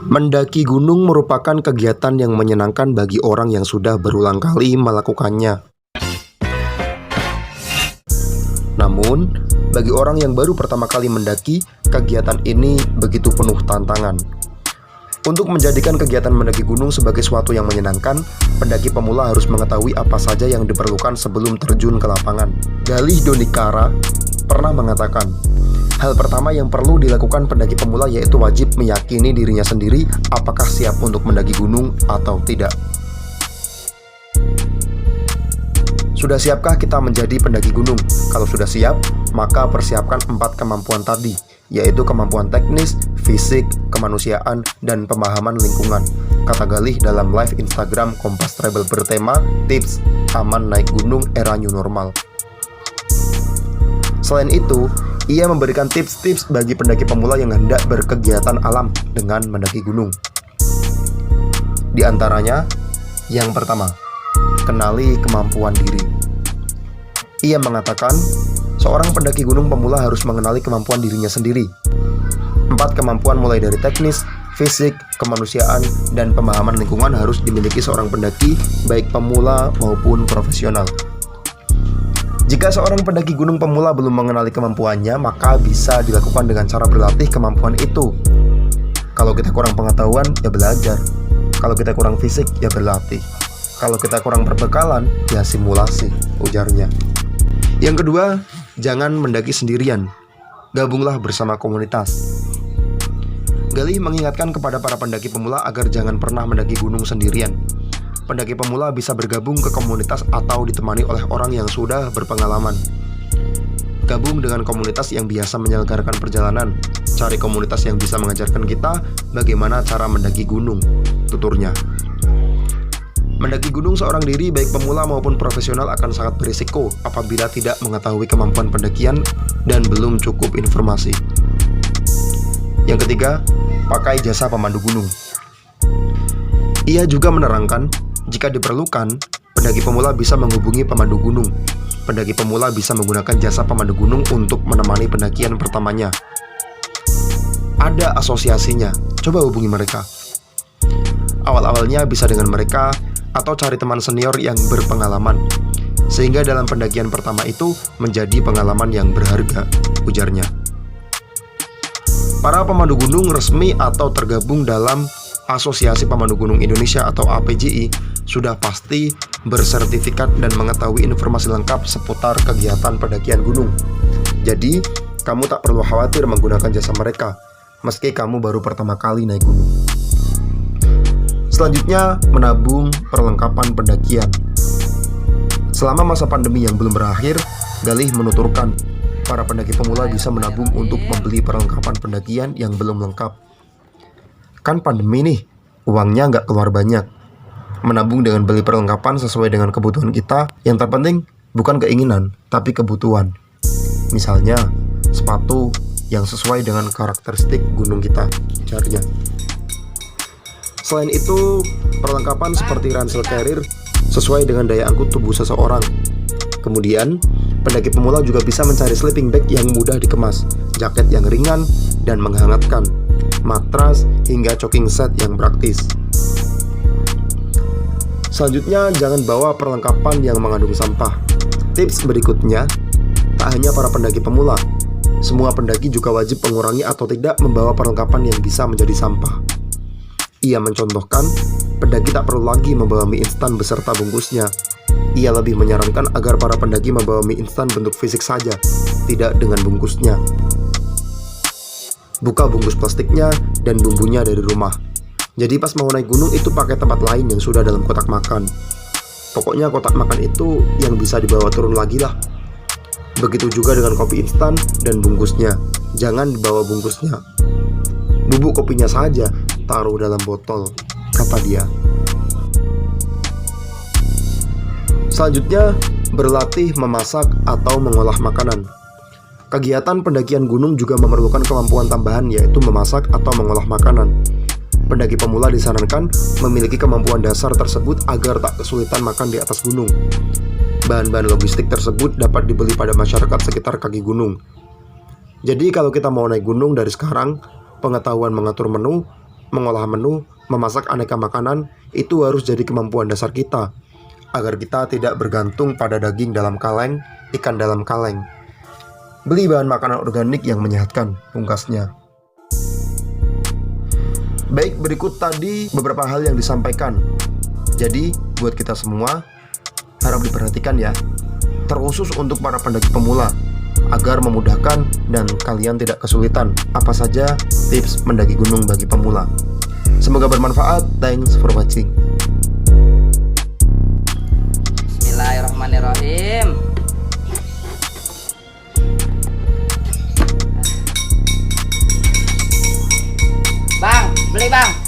Mendaki gunung merupakan kegiatan yang menyenangkan bagi orang yang sudah berulang kali melakukannya. Namun, bagi orang yang baru pertama kali mendaki, kegiatan ini begitu penuh tantangan. Untuk menjadikan kegiatan mendaki gunung sebagai sesuatu yang menyenangkan, pendaki pemula harus mengetahui apa saja yang diperlukan sebelum terjun ke lapangan. Galih Donikara pernah mengatakan, hal pertama yang perlu dilakukan pendaki pemula yaitu wajib meyakini dirinya sendiri apakah siap untuk mendaki gunung atau tidak. Sudah siapkah kita menjadi pendaki gunung? Kalau sudah siap, maka persiapkan 4 kemampuan tadi, yaitu kemampuan teknis, fisik, kemanusiaan, dan pemahaman lingkungan, kata Galih dalam live Instagram Kompas Travel bertema Tips Aman Naik Gunung Era New Normal. Selain itu, ia memberikan tips-tips bagi pendaki pemula yang hendak berkegiatan alam dengan mendaki gunung. Di antaranya, yang pertama, kenali kemampuan diri. Ia mengatakan, seorang pendaki gunung pemula harus mengenali kemampuan dirinya sendiri. 4 kemampuan mulai dari teknis, fisik, kemanusiaan, dan pemahaman lingkungan harus dimiliki seorang pendaki, baik pemula maupun profesional. Jika seorang pendaki gunung pemula belum mengenali kemampuannya, maka bisa dilakukan dengan cara berlatih kemampuan itu. Kalau kita kurang pengetahuan, ya belajar. Kalau kita kurang fisik, ya berlatih. Kalau kita kurang perbekalan, ya simulasi, ujarnya. Yang kedua, jangan mendaki sendirian. Gabunglah bersama komunitas. Galih mengingatkan kepada para pendaki pemula agar jangan pernah mendaki gunung sendirian. Pendaki pemula bisa bergabung ke komunitas atau ditemani oleh orang yang sudah berpengalaman. Gabung dengan komunitas yang biasa menyelenggarakan perjalanan. Cari komunitas yang bisa mengajarkan kita bagaimana cara mendaki gunung, tuturnya. Mendaki gunung seorang diri, baik pemula maupun profesional, akan sangat berisiko apabila tidak mengetahui kemampuan pendakian dan belum cukup informasi. Yang ketiga, pakai jasa pemandu gunung. Ia juga menerangkan, jika diperlukan, pendaki pemula bisa menghubungi pemandu gunung. Pendaki pemula bisa menggunakan jasa pemandu gunung untuk menemani pendakian pertamanya. Ada asosiasinya, coba hubungi mereka. Awal-awalnya bisa dengan mereka, atau cari teman senior yang berpengalaman, sehingga dalam pendakian pertama itu menjadi pengalaman yang berharga, ujarnya. Para pemandu gunung resmi atau tergabung dalam Asosiasi Pemandu Gunung Indonesia atau APGI sudah pasti bersertifikat dan mengetahui informasi lengkap seputar kegiatan pendakian gunung. Jadi, kamu tak perlu khawatir menggunakan jasa mereka, meski kamu baru pertama kali naik gunung. Selanjutnya, menabung perlengkapan pendakian. Selama masa pandemi yang belum berakhir, Galih menuturkan, para pendaki pemula bisa menabung untuk membeli perlengkapan pendakian yang belum lengkap. Kan pandemi nih, uangnya nggak keluar banyak. Menabung dengan beli perlengkapan sesuai dengan kebutuhan kita, yang terpenting bukan keinginan, tapi kebutuhan. Misalnya, sepatu yang sesuai dengan karakteristik gunung kita, caranya. Selain itu, perlengkapan seperti ransel carrier sesuai dengan daya angkut tubuh seseorang. Kemudian, pendaki pemula juga bisa mencari sleeping bag yang mudah dikemas, jaket yang ringan dan menghangatkan, matras hingga choking set yang praktis. Selanjutnya, jangan bawa perlengkapan yang mengandung sampah. Tips berikutnya, tak hanya para pendaki pemula, semua pendaki juga wajib mengurangi atau tidak membawa perlengkapan yang bisa menjadi sampah. Ia mencontohkan, pendaki tak perlu lagi membawa mie instan beserta bungkusnya. Ia lebih menyarankan agar para pendaki membawa mie instan bentuk fisik saja, tidak dengan bungkusnya. Buka bungkus plastiknya dan bumbunya dari rumah. Jadi pas mau naik gunung itu pakai tempat lain yang sudah dalam kotak makan. Pokoknya kotak makan itu yang bisa dibawa turun lagi lah. Begitu juga dengan kopi instan dan bungkusnya. Jangan dibawa bungkusnya. Bubuk kopinya saja taruh dalam botol, kata dia. Selanjutnya, berlatih memasak atau mengolah makanan. Kegiatan pendakian gunung juga memerlukan kemampuan tambahan, yaitu memasak atau mengolah makanan. Pendaki pemula disarankan memiliki kemampuan dasar tersebut agar tak kesulitan makan di atas gunung. Bahan-bahan logistik tersebut dapat dibeli pada masyarakat sekitar kaki gunung. Jadi kalau kita mau naik gunung dari sekarang, pengetahuan mengatur menu, mengolah menu, memasak aneka makanan, itu harus jadi kemampuan dasar kita, agar kita tidak bergantung pada daging dalam kaleng, ikan dalam kaleng. Beli bahan makanan organik yang menyehatkan, pungkasnya. Baik, berikut tadi beberapa hal yang disampaikan. Jadi, buat kita semua, harap diperhatikan ya, terkhusus untuk para pendaki pemula, agar memudahkan dan kalian tidak kesulitan. Apa saja tips mendaki gunung bagi pemula. Semoga bermanfaat. Thanks for watching. Bismillahirrahmanirrahim. Bang, beli bang.